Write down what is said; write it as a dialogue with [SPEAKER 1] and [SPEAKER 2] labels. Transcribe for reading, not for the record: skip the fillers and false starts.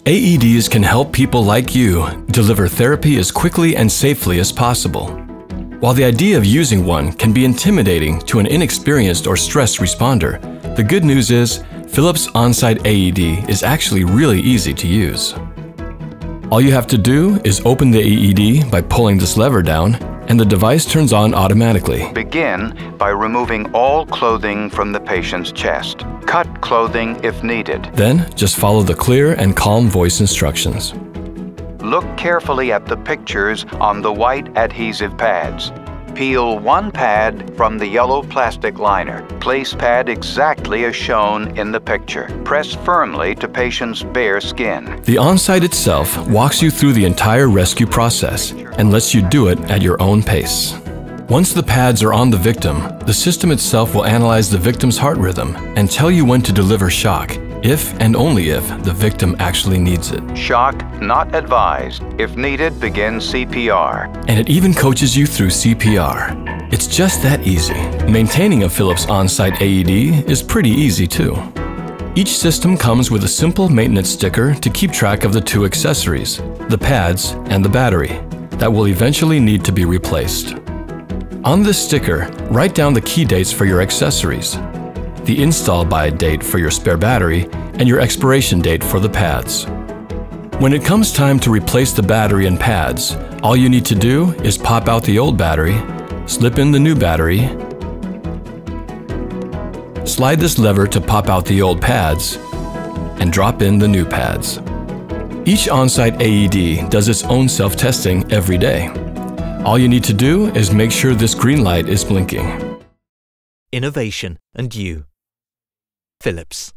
[SPEAKER 1] AEDs can help people like you deliver therapy as quickly and safely as possible. While the idea of using one can be intimidating to an inexperienced or stressed responder, the good news is Philips OnSite AED is actually really easy to use. All you have to do is open the AED by pulling this lever down, and the device turns on automatically.
[SPEAKER 2] Begin by removing all clothing from the patient's chest. Cut clothing if needed.
[SPEAKER 1] Then, just follow the clear and calm voice instructions.
[SPEAKER 2] Look carefully at the pictures on the white adhesive pads. Peel one pad from the yellow plastic liner. Place pad exactly as shown in the picture. Press firmly to patient's bare skin.
[SPEAKER 1] The OnSite itself walks you through the entire rescue process and lets you do it at your own pace. Once the pads are on the victim, the system itself will analyze the victim's heart rhythm and tell you when to deliver shock, if and only if the victim actually needs it.
[SPEAKER 2] Shock not advised. If needed, begin CPR.
[SPEAKER 1] And it even coaches you through CPR. It's just that easy. Maintaining a Philips OnSite AED is pretty easy too. Each system comes with a simple maintenance sticker to keep track of the two accessories, the pads and the battery, that will eventually need to be replaced. On this sticker, write down the key dates for your accessories, the install by date for your spare battery, and your expiration date for the pads. When it comes time to replace the battery and pads, all you need to do is pop out the old battery, slip in the new battery, slide this lever to pop out the old pads, and drop in the new pads. Each OnSite AED does its own self-testing every day. All you need to do is make sure this green light is blinking.
[SPEAKER 3] Innovation and you. Philips.